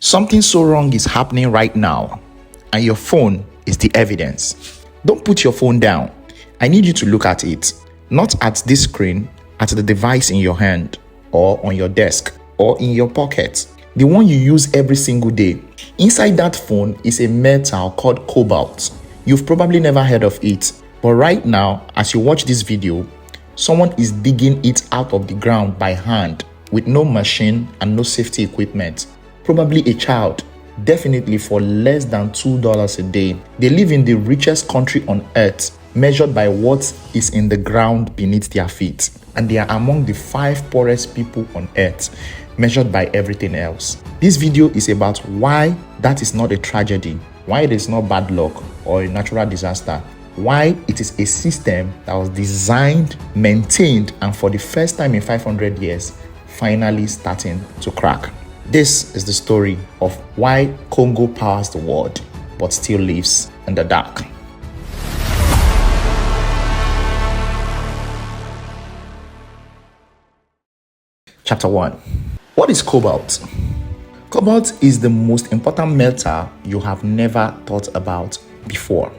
Something so wrong is happening right now, and your phone is the evidence. Don't put your phone down. I need you to look at it, not at this screen, at the device in your hand, or on your desk, or in your pocket, the one you use every single day. Inside that phone is a metal called cobalt. You've probably never heard of it, but right now, as you watch this video, someone is digging it out of the ground by hand with no machine and no safety equipment. Probably a child, definitely for less than $2 a day. They live in the richest country on earth, measured by what is in the ground beneath their feet. And they are among the 5 poorest people on earth, measured by everything else. This video is about why that is not a tragedy, why it is not bad luck or a natural disaster, why it is a system that was designed, maintained, and for the first time in 500 years, finally starting to crack. This is the story of why Congo powers the world, but still lives in the dark. Chapter 1. What is cobalt? Cobalt is the most important metal you have never thought about before.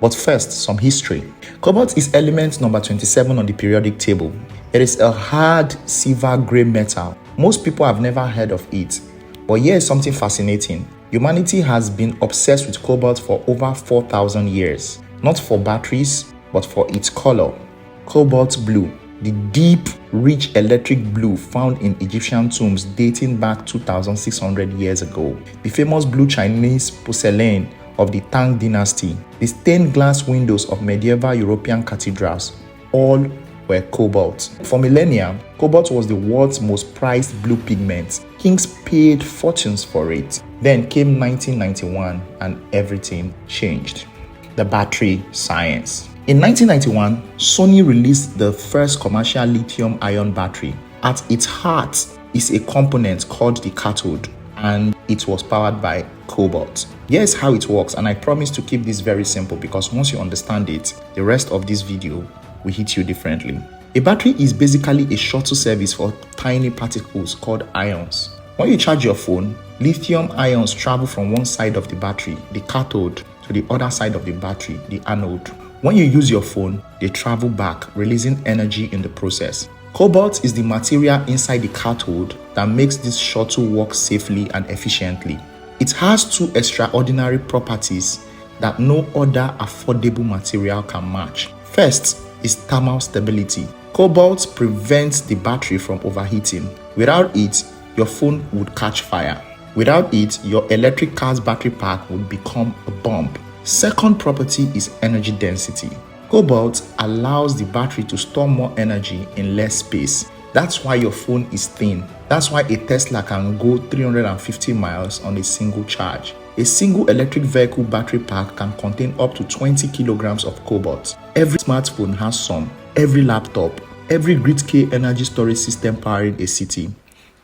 But first, some history. Cobalt is element number 27 on the periodic table. It is a hard silver-gray metal. Most people have never heard of it. But here is something fascinating. Humanity has been obsessed with cobalt for over 4,000 years. Not for batteries, but for its color. Cobalt blue. The deep, rich electric blue found in Egyptian tombs dating back 2,600 years ago. The famous blue Chinese porcelain of the Tang dynasty. The stained glass windows of medieval European cathedrals. All were cobalt. For millennia, cobalt was the world's most prized blue pigment. Kings paid fortunes for it. Then came 1991 and everything changed. The battery science. In 1991, Sony released the first commercial lithium-ion battery. At its heart is a component called the cathode, and it was powered by cobalt. Here's how it works, and I promise to keep this very simple because once you understand it, the rest of this video will hit you differently. A battery is basically a shuttle service for tiny particles called ions. When you charge your phone, lithium ions travel from one side of the battery, the cathode, to the other side of the battery, the anode. When you use your phone, they travel back, releasing energy in the process. Cobalt is the material inside the cathode that makes this shuttle work safely and efficiently. It has 2 extraordinary properties that no other affordable material can match. First is thermal stability. Cobalt prevents the battery from overheating. Without it, your phone would catch fire. Without it, your electric car's battery pack would become a bomb. Second property is energy density. Cobalt allows the battery to store more energy in less space. That's why your phone is thin. That's why a Tesla can go 350 miles on a single charge. A single electric vehicle battery pack can contain up to 20 kilograms of cobalt. Every smartphone has some. Every laptop, every grid-scale energy storage system powering a city.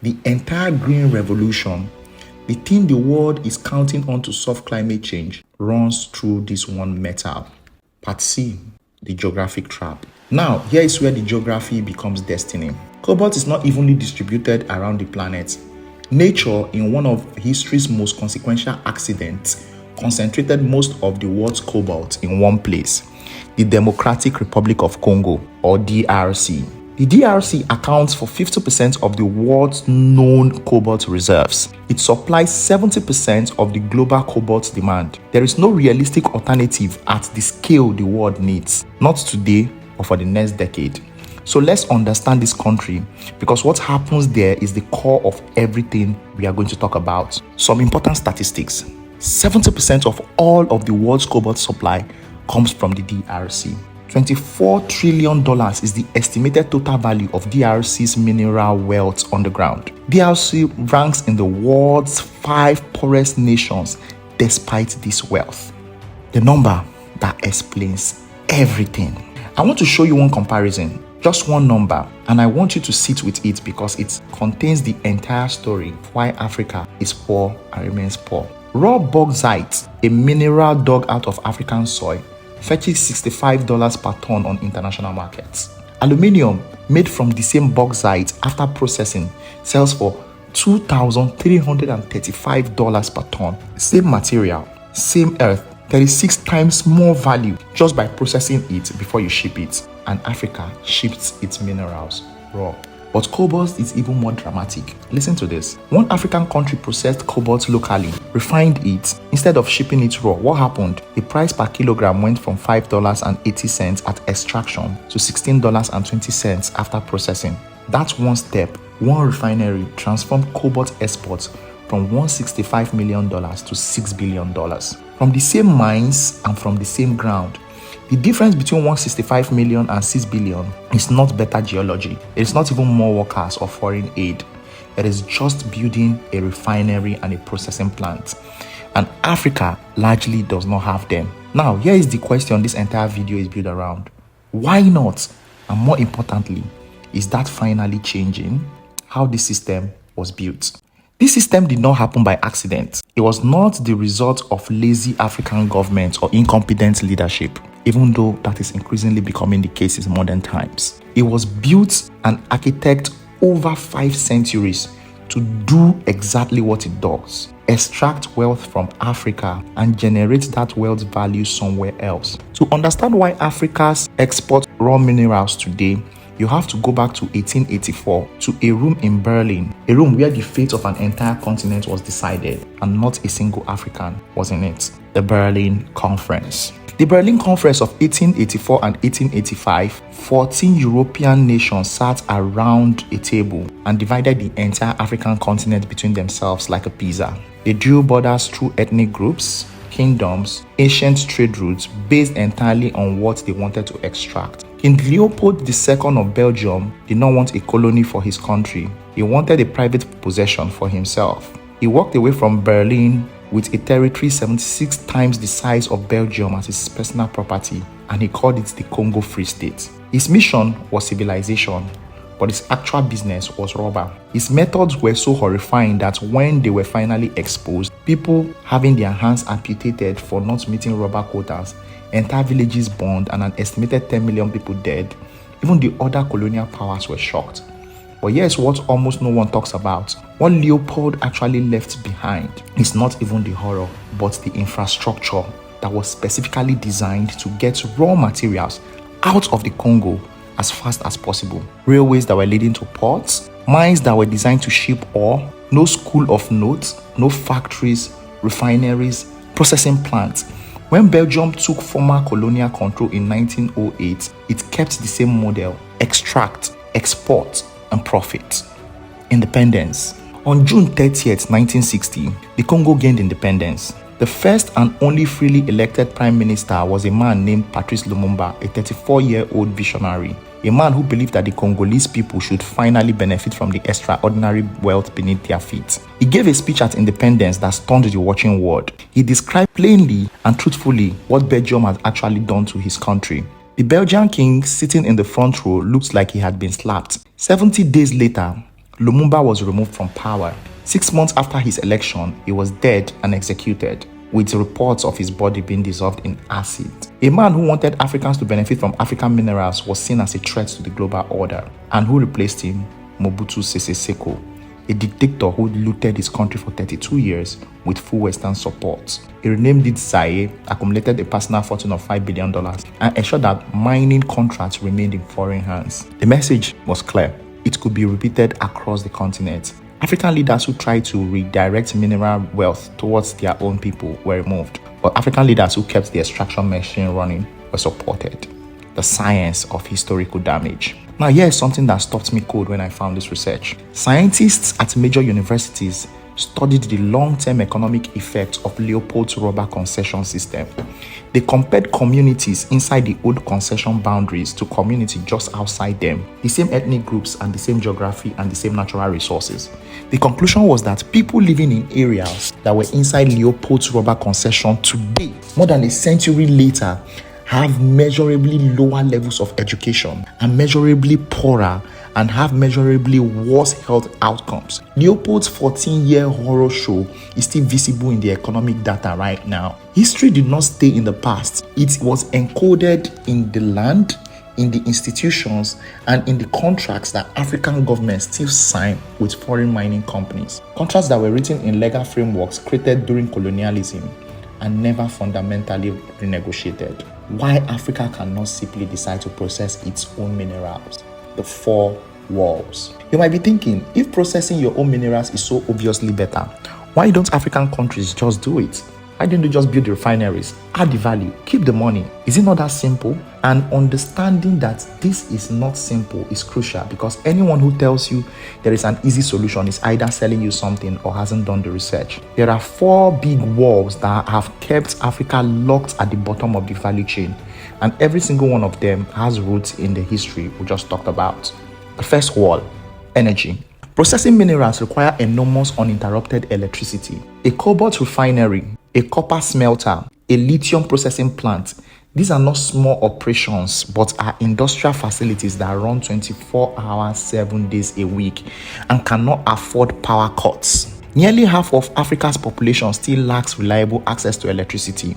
The entire green revolution, the thing the world is counting on to solve climate change, runs through this one metal. Part C, the geographic trap. Now, here is where the geography becomes destiny. Cobalt is not evenly distributed around the planet. Nature, in one of history's most consequential accidents, concentrated most of the world's cobalt in one place, the Democratic Republic of Congo, or DRC. The DRC accounts for 50% of the world's known cobalt reserves. It supplies 70% of the global cobalt demand. There is no realistic alternative at the scale the world needs, not today or for the next decade. So let's understand this country, because what happens there is the core of everything we are going to talk about. Some important statistics. 70% of all of the world's cobalt supply comes from the DRC. $24 trillion is the estimated total value of DRC's mineral wealth on the ground. DRC ranks in the world's 5 poorest nations despite this wealth. The number that explains everything. I want to show you one comparison, just one number, and I want you to sit with it because it contains the entire story of why Africa is poor and remains poor. Raw bauxite, a mineral dug out of African soil, fetches $65 per ton on international markets. Aluminium, made from the same bauxite after processing, sells for $2,335 per ton. Same material, same earth, 36 times more value just by processing it before you ship it. And Africa ships its minerals raw. But cobalt is even more dramatic. Listen to this. One African country processed cobalt locally, refined it. Instead of shipping it raw, what happened? The price per kilogram went from $5.80 at extraction to $16.20 after processing. That's one step. One refinery transformed cobalt exports from $165 million to $6 billion. From the same mines and from the same ground. The difference between 165 million and 6 billion is not better geology. It is not even more workers or foreign aid. It is just building a refinery and a processing plant. And Africa largely does not have them. Now, here is the question this entire video is built around. Why not? And more importantly, is that finally changing how this system was built? This system did not happen by accident. It was not the result of lazy African governments or incompetent leadership, even though that is increasingly becoming the case in modern times. It was built and architected over 5 centuries to do exactly what it does: extract wealth from Africa and generate that wealth value somewhere else. To understand why Africa's exports raw minerals today, you have to go back to 1884 to a room in Berlin, a room where the fate of an entire continent was decided and not a single African was in it. The Berlin Conference. The Berlin Conference of 1884 and 1885, 14 European nations sat around a table and divided the entire African continent between themselves like a pizza. They drew borders through ethnic groups, kingdoms, ancient trade routes based entirely on what they wanted to extract. King Leopold II of Belgium did not want a colony for his country. He wanted a private possession for himself. He walked away from Berlin with a territory 76 times the size of Belgium as his personal property, and he called it the Congo Free State. His mission was civilization, but his actual business was rubber. His methods were so horrifying that when they were finally exposed, people having their hands amputated for not meeting rubber quotas, entire villages burned, and an estimated 10 million people dead, even the other colonial powers were shocked. But here's what almost no one talks about. What Leopold actually left behind is not even the horror, but the infrastructure that was specifically designed to get raw materials out of the Congo as fast as possible. Railways that were leading to ports, mines that were designed to ship ore, no school of notes, no factories, refineries, processing plants. When Belgium took former colonial control in 1908, it kept the same model: extract, export, and profit. Independence. On June 30th, 1960, the Congo gained independence. The first and only freely elected prime minister was a man named Patrice Lumumba, a 34-year-old visionary, a man who believed that the Congolese people should finally benefit from the extraordinary wealth beneath their feet. He gave a speech at independence that stunned the watching world. He described plainly and truthfully what Belgium had actually done to his country. The Belgian king sitting in the front row looked like he had been slapped. 70 days later, Lumumba was removed from power. 6 months after his election, he was dead and executed, with reports of his body being dissolved in acid. A man who wanted Africans to benefit from African minerals was seen as a threat to the global order. And who replaced him? Mobutu Sese Seko, a dictator who looted his country for 32 years with full Western support. He renamed it Zaire, accumulated a personal fortune of $5 billion, and ensured that mining contracts remained in foreign hands. The message was clear. It could be repeated across the continent. African leaders who tried to redirect mineral wealth towards their own people were removed, but African leaders who kept the extraction machine running were supported. The science of historical damage. Now, here is something that stopped me cold when I found this research. Scientists at major universities studied the long-term economic effects of Leopold's rubber concession system. They compared communities inside the old concession boundaries to communities just outside them, the same ethnic groups and the same geography and the same natural resources. The conclusion was that people living in areas that were inside Leopold's rubber concession today, more than a century later, have measurably lower levels of education, are measurably poorer, and have measurably worse health outcomes. Leopold's 14-year horror show is still visible in the economic data right now. History did not stay in the past. It was encoded in the land, in the institutions and in the contracts that African governments still sign with foreign mining companies. Contracts that were written in legal frameworks created during colonialism and never fundamentally renegotiated. Why Africa cannot simply decide to process its own minerals. The four walls. You might be thinking, if processing your own minerals is so obviously better, why don't African countries just do it? Why don't they just build refineries, add the value, keep the money? Is it not that simple? And understanding that this is not simple is crucial, because anyone who tells you there is an easy solution is either selling you something or hasn't done the research. There are four big walls that have kept Africa locked at the bottom of the value chain, and every single one of them has roots in the history we just talked about. The first wall, energy. Processing minerals require enormous uninterrupted electricity. A cobalt refinery, a copper smelter, a lithium processing plant. These are not small operations, but are industrial facilities that run 24 hours, 7 days a week and cannot afford power cuts. Nearly half of Africa's population still lacks reliable access to electricity,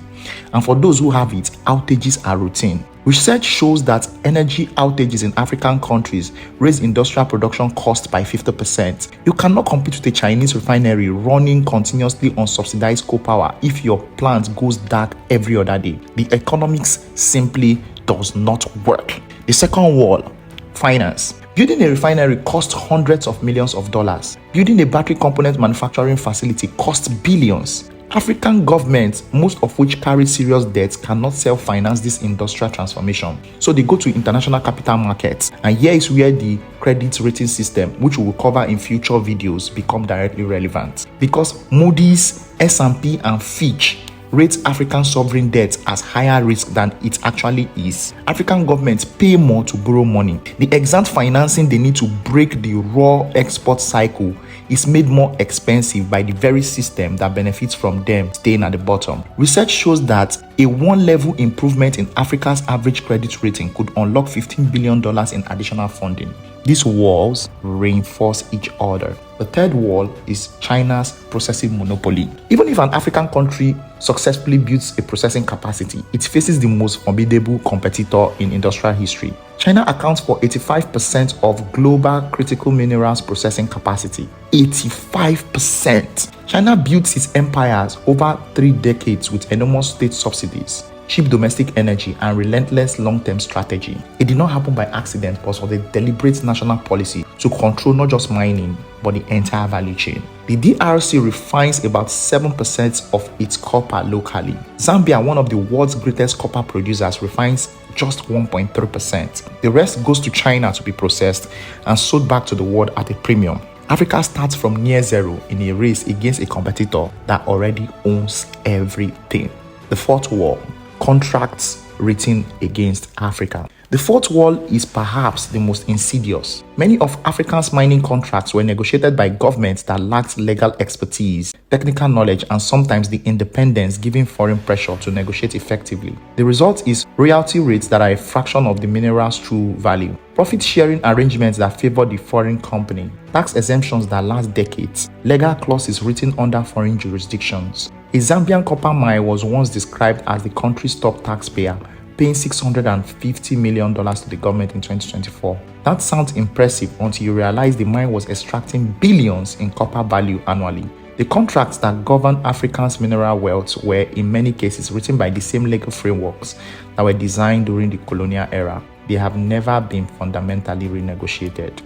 and for those who have it, outages are routine. Research shows that energy outages in African countries raise industrial production costs by 50%. You cannot compete with a Chinese refinery running continuously on subsidized coal power if your plant goes dark every other day. The economics simply does not work. The second wall, finance. Building a refinery costs hundreds of millions of dollars. Building a battery component manufacturing facility costs billions. African governments, most of which carry serious debts, cannot self-finance this industrial transformation. So they go to international capital markets. And here is where the credit rating system, which we will cover in future videos, become directly relevant. Because Moody's, S&P, and Fitch rates African sovereign debt as higher risk than it actually is. African governments pay more to borrow money. The exact financing they need to break the raw export cycle is made more expensive by the very system that benefits from them staying at the bottom. Research shows that a one-level improvement in Africa's average credit rating could unlock $15 billion in additional funding. These walls reinforce each other. The third wall is China's processing monopoly. Even if an African country successfully builds a processing capacity, it faces the most formidable competitor in industrial history. China accounts for 85% of global critical minerals processing capacity. 85%! China built its empires over 3 decades with enormous state subsidies, cheap domestic energy, and relentless long-term strategy. It did not happen by accident, but was a deliberate national policy to control not just mining, but the entire value chain. The DRC refines about 7% of its copper locally. Zambia, one of the world's greatest copper producers, refines just 1.3%. The rest goes to China to be processed and sold back to the world at a premium. Africa starts from near zero in a race against a competitor that already owns everything. The fourth wall, contracts written against Africa. The fourth wall is perhaps the most insidious. Many of Africa's mining contracts were negotiated by governments that lacked legal expertise, technical knowledge, and sometimes the independence giving foreign pressure to negotiate effectively. The result is royalty rates that are a fraction of the mineral's true value, profit-sharing arrangements that favor the foreign company, tax exemptions that last decades, legal clauses written under foreign jurisdictions. A Zambian copper mine was once described as the country's top taxpayer, paying $650 million to the government in 2024. That sounds impressive until you realize the mine was extracting billions in copper value annually. The contracts that govern Africa's mineral wealth were in many cases written by the same legal frameworks that were designed during the colonial era. They have never been fundamentally renegotiated.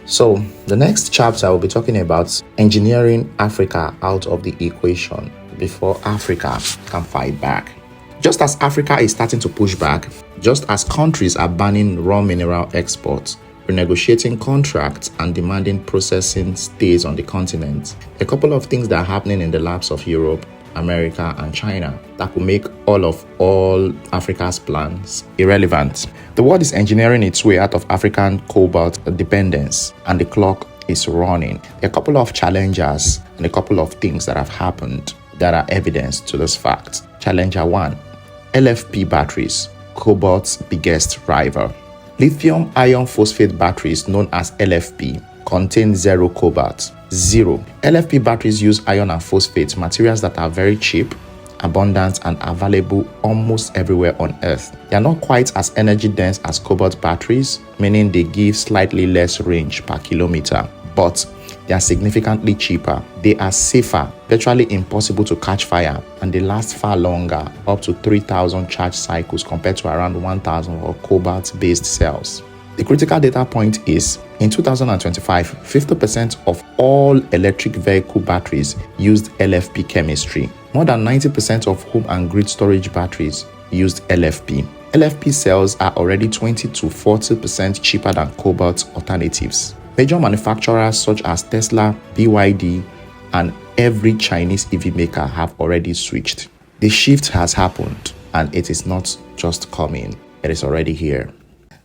So, the next chapter will be talking about engineering Africa out of the equation before Africa can fight back. Just as Africa is starting to push back, just as countries are banning raw mineral exports, renegotiating contracts, and demanding processing stays on the continent, a couple of things that are happening in the laps of Europe, America, and China that could make all Africa's plans irrelevant. The world is engineering its way out of African cobalt dependence, and the clock is running. There are a couple of challenges and a couple of things that have happened that are evidence to this fact. Challenger 1. LFP batteries, cobalt's biggest rival. Lithium iron phosphate batteries, known as LFP, contain zero cobalt. Zero. LFP batteries use iron and phosphate, materials that are very cheap abundant, and available almost everywhere on Earth. They are not quite as energy dense as cobalt batteries, meaning they give slightly less range per kilometer, but they are significantly cheaper. They are safer, virtually impossible to catch fire, and they last far longer, up to 3,000 charge cycles compared to around 1,000 for cobalt-based cells. The critical data point is, in 2025, 50% of all electric vehicle batteries used LFP chemistry. More than 90% of home and grid storage batteries used LFP. LFP cells are already 20 to 40% cheaper than cobalt alternatives. Major manufacturers such as Tesla, BYD, and every Chinese EV maker have already switched. The shift has happened, and it is not just coming, it is already here.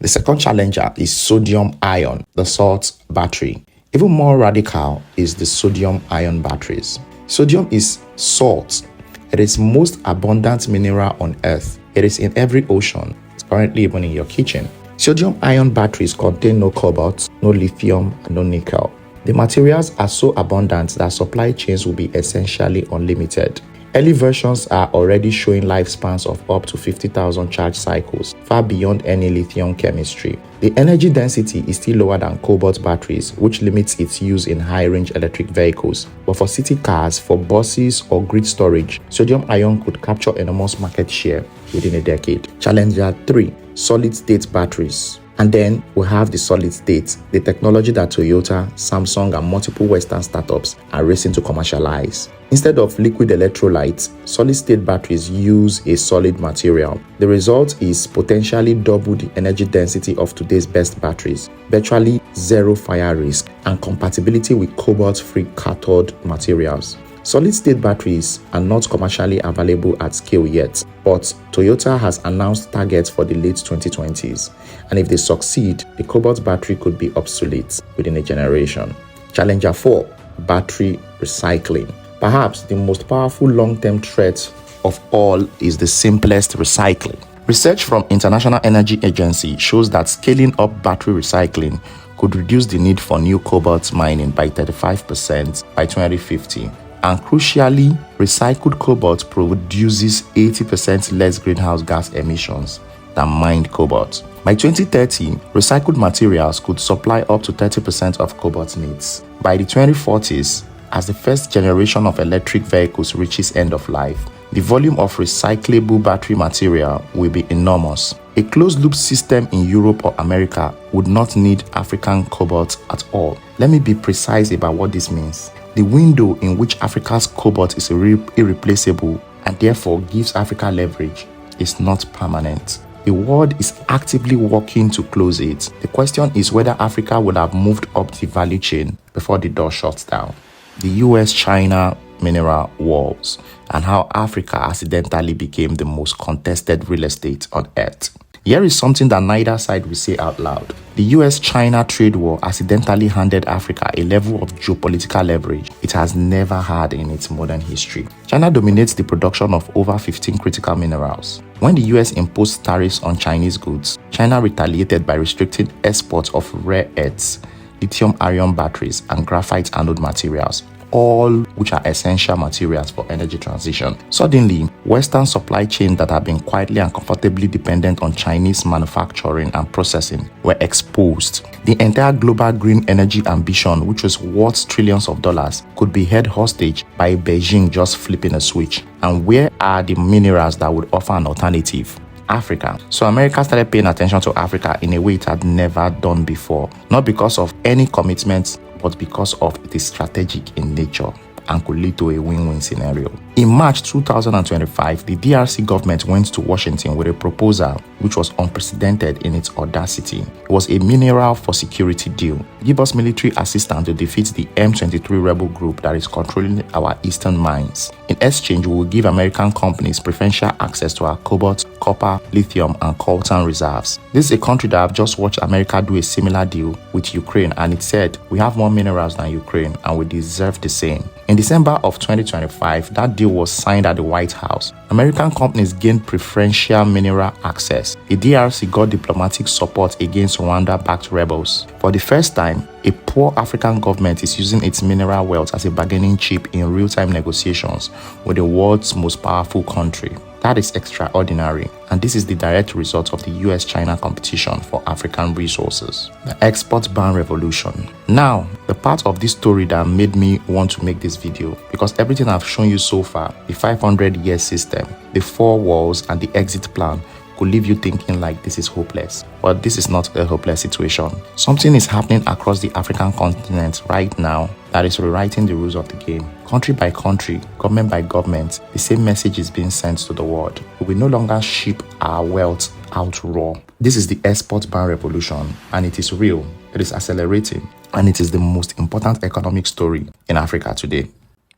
The second challenger is sodium-ion, the salt battery. Even more radical is the sodium-ion batteries. Sodium is salt. It is most abundant mineral on Earth. It is in every ocean. It's currently even in your kitchen. Sodium-ion batteries contain no cobalt, no lithium, and no nickel. The materials are so abundant that supply chains will be essentially unlimited. Early versions are already showing lifespans of up to 50,000 charge cycles, far beyond any lithium chemistry. The energy density is still lower than cobalt batteries, which limits its use in high-range electric vehicles. But for city cars, for buses, or grid storage, sodium-ion could capture enormous market share within a decade. Challenger 3. Solid-state batteries. And then we have the solid state, the technology that Toyota, Samsung, and multiple Western startups are racing to commercialize. Instead of liquid electrolytes, solid-state batteries use a solid material. The result is potentially double the energy density of today's best batteries, virtually zero fire risk, and compatibility with cobalt-free cathode materials. Solid-state batteries are not commercially available at scale yet, but Toyota has announced targets for the late 2020s, and if they succeed, the cobalt battery could be obsolete within a generation. Challenger 4. Battery recycling. Perhaps the most powerful long-term threat of all is the simplest recycling. Research from International Energy Agency shows that scaling up battery recycling could reduce the need for new cobalt mining by 35% by 2050. And crucially, recycled cobalt produces 80% less greenhouse gas emissions than mined cobalt. By 2030, recycled materials could supply up to 30% of cobalt needs. By the 2040s, as the first generation of electric vehicles reaches end of life, the volume of recyclable battery material will be enormous. A closed-loop system in Europe or America would not need African cobalt at all. Let me be precise about what this means. The window in which Africa's cobalt is irreplaceable and therefore gives Africa leverage is not permanent. The world is actively working to close it. The question is whether Africa would have moved up the value chain before the door shuts down. The US-China mineral wars and how Africa accidentally became the most contested real estate on Earth. Here is something that neither side will say out loud. The US-China trade war accidentally handed Africa a level of geopolitical leverage it has never had in its modern history. China dominates the production of over 15 critical minerals. When the US imposed tariffs on Chinese goods, China retaliated by restricting exports of rare earths, lithium-ion batteries, and graphite anode materials, all which are essential materials for energy transition. Suddenly, Western supply chains that have been quietly and comfortably dependent on Chinese manufacturing and processing were exposed. The entire global green energy ambition, which was worth trillions of dollars, could be held hostage by Beijing just flipping a switch. And where are the minerals that would offer an alternative? Africa. So America started paying attention to Africa in a way it had never done before, not because of any commitments, but because of it is strategic in nature and could lead to a win-win scenario. In March 2025, the DRC government went to Washington with a proposal which was unprecedented in its audacity. It was a mineral for security deal. Give us military assistance to defeat the M23 rebel group that is controlling our eastern mines. In exchange, we will give American companies preferential access to our cobalt, copper, lithium, and coltan reserves. This is a country that I've just watched America do a similar deal with Ukraine, and it said, we have more minerals than Ukraine and we deserve the same. In December of 2025, that deal was signed at the White House. American companies gained preferential mineral access. The DRC got diplomatic support against Rwanda-backed rebels. For the first time, a poor African government is using its mineral wealth as a bargaining chip in real-time negotiations with the world's most powerful country. That is extraordinary, and this is the direct result of the US-China competition for African resources. The export ban revolution. Now, the part of this story that made me want to make this video, because everything I've shown you so far, the 500-year system, the 4 walls, and the exit plan, could leave you thinking like this is hopeless. But this is not a hopeless situation. Something is happening across the African continent right now that is rewriting the rules of the game. Country by country, government by government, the same message is being sent to the world. We will no longer ship our wealth out raw. This is the export ban revolution, and it is real, it is accelerating, and it is the most important economic story in Africa today.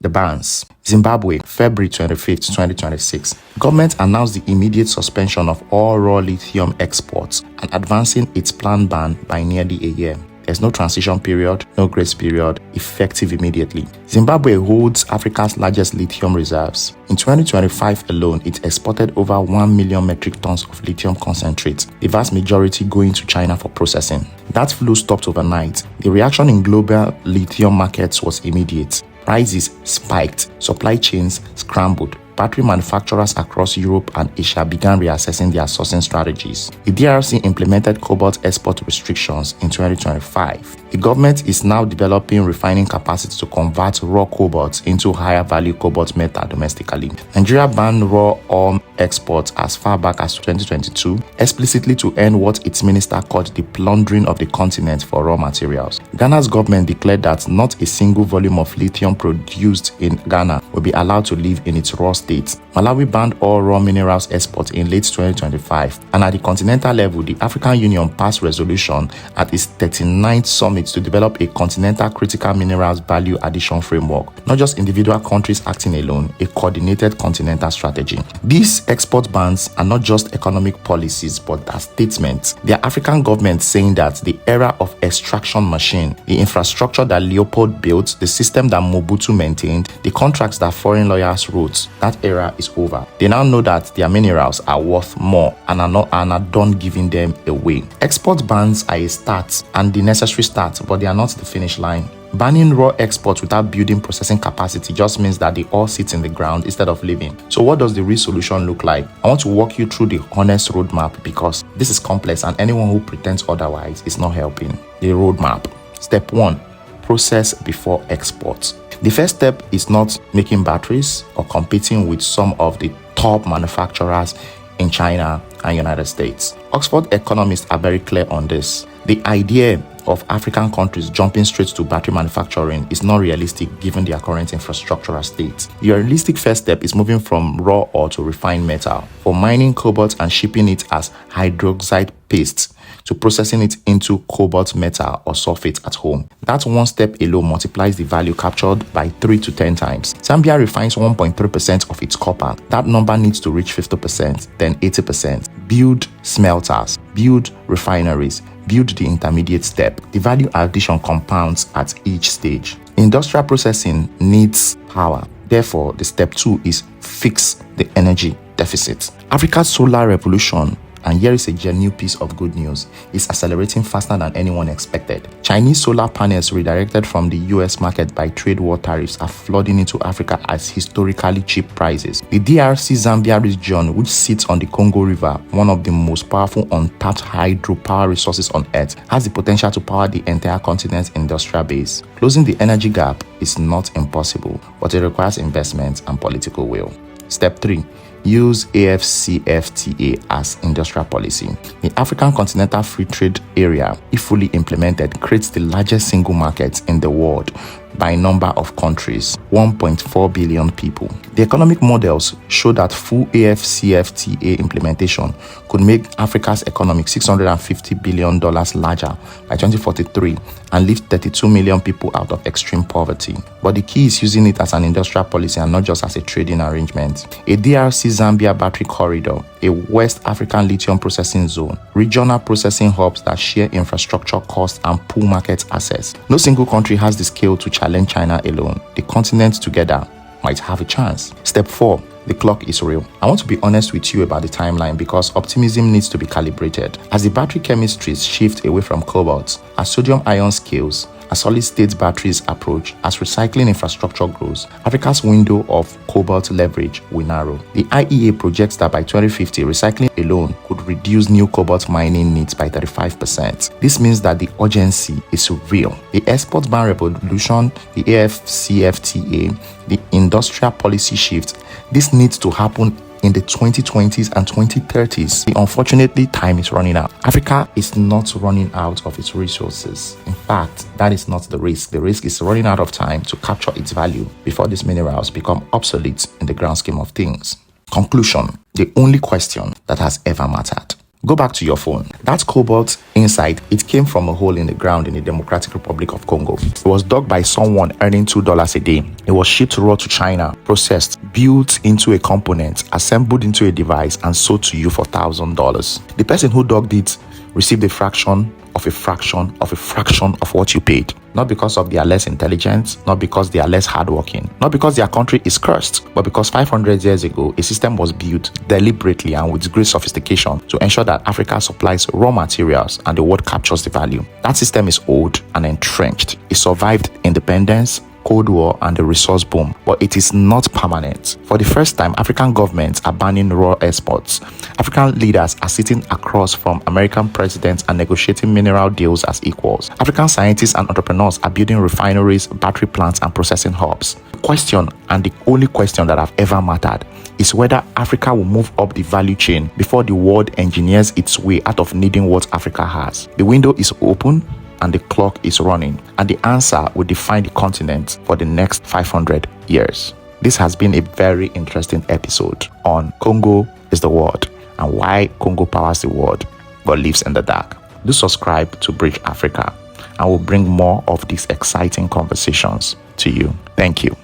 The bans. Zimbabwe, February 25th, 2026. Government announced the immediate suspension of all raw lithium exports and advancing its planned ban by nearly a year. There's no transition period, no grace period, effective immediately. Zimbabwe holds Africa's largest lithium reserves. In 2025 alone, it exported over 1 million metric tons of lithium concentrate, the vast majority going to China for processing. That flow stopped overnight. The reaction in global lithium markets was immediate. Prices spiked, supply chains scrambled. Battery manufacturers across Europe and Asia began reassessing their sourcing strategies. The DRC implemented cobalt export restrictions in 2025. The government is now developing refining capacity to convert raw cobalt into higher value cobalt metal domestically. Nigeria banned raw ore exports as far back as 2022, explicitly to end what its minister called the plundering of the continent for raw materials. Ghana's government declared that not a single volume of lithium produced in Ghana will be allowed to live in its raw state. Malawi banned all raw minerals exports in late 2025, and at the continental level, the African Union passed resolution at its 39th summit to develop a continental critical minerals value addition framework. Not just individual countries acting alone, a coordinated continental strategy. These export bans are not just economic policies, but are statements. They are African governments saying that the era of extraction machine, the infrastructure that Leopold built, the system that Mobutu maintained, the contracts that foreign lawyers wrote, that era is over. They now know that their minerals are worth more and are done giving them away. Export bans are a start and the necessary start, but they are not the finish line. Banning raw exports without building processing capacity just means that they all sit in the ground instead of living. So what does the real solution look like? I want to walk you through the honest roadmap because this is complex and anyone who pretends otherwise is not helping. The roadmap. Step 1. Process before export. The first step is not making batteries or competing with some of the top manufacturers in China and United States. Oxford economists are very clear on this. The idea of African countries jumping straight to battery manufacturing is not realistic given their current infrastructural state. The realistic first step is moving from raw ore to refined metal, for mining cobalt and shipping it as hydroxide paste, to processing it into cobalt metal or sulfate at home. That one step alone multiplies the value captured by 3 to 10 times. Zambia refines 1.3% of its copper. That number needs to reach 50%, then 80%. Build smelters, build refineries, build the intermediate step. The value addition compounds at each stage. Industrial processing needs power. Therefore, the step 2 is fix the energy deficit. Africa's solar revolution, and here is a genuine piece of good news, is accelerating faster than anyone expected. Chinese solar panels redirected from the US market by trade war tariffs are flooding into Africa at historically cheap prices. The DRC-Zambia region, which sits on the Congo River, one of the most powerful untapped hydropower resources on earth, has the potential to power the entire continent's industrial base. Closing the energy gap is not impossible, but it requires investment and political will. Step 3. Use AfCFTA as industrial policy. The African Continental Free Trade Area, if fully implemented, creates the largest single market in the world, by number of countries, 1.4 billion people. The economic models show that full AfCFTA implementation could make Africa's economy $650 billion larger by 2043 and lift 32 million people out of extreme poverty. But the key is using it as an industrial policy and not just as a trading arrangement. A DRC-Zambia battery corridor, a West African lithium processing zone, regional processing hubs that share infrastructure costs and pool market access. No single country has the scale to challenge China alone. The continents together might have a chance. Step 4. The clock is real. I want to be honest with you about the timeline because optimism needs to be calibrated. As the battery chemistries shift away from cobalt, as sodium-ion scales, as solid-state batteries approach, as recycling infrastructure grows, Africa's window of cobalt leverage will narrow. The IEA projects that by 2050, recycling alone could reduce new cobalt mining needs by 35%. This means that the urgency is real. The export ban revolution, the AfCFTA, the industrial policy shift, this needs to happen in the 2020s and 2030s. Unfortunately, time is running out. Africa is not running out of its resources. In fact, that is not the risk. The risk is running out of time to capture its value before these minerals become obsolete in the grand scheme of things. Conclusion: the only question that has ever mattered. Go back to your phone. That cobalt inside, it came from a hole in the ground in the Democratic Republic of Congo. It was dug by someone earning $2 a day. It was shipped raw to China, processed, built into a component, assembled into a device, and sold to you for $1,000. The person who dug it received a fraction of a fraction of a fraction of what you paid. Not because of they are less intelligent, not because they are less hardworking, not because their country is cursed, but because 500 years ago, a system was built deliberately and with great sophistication to ensure that Africa supplies raw materials and the world captures the value. That system is old and entrenched. It survived independence, Cold War, and the resource boom, but it is not permanent. For the first time, African governments are banning raw exports. African leaders are sitting across from American presidents and negotiating mineral deals as equals. African scientists and entrepreneurs are building refineries, battery plants, and processing hubs. The question, and the only question that have ever mattered, is whether Africa will move up the value chain before the world engineers its way out of needing what Africa has. The window is open and the clock is running, and the answer will define the continent for the next 500 years. This has been a very interesting episode on Congo is the world and why Congo powers the world but lives in the dark. Do subscribe to Bridge Africa and we'll bring more of these exciting conversations to you. Thank you.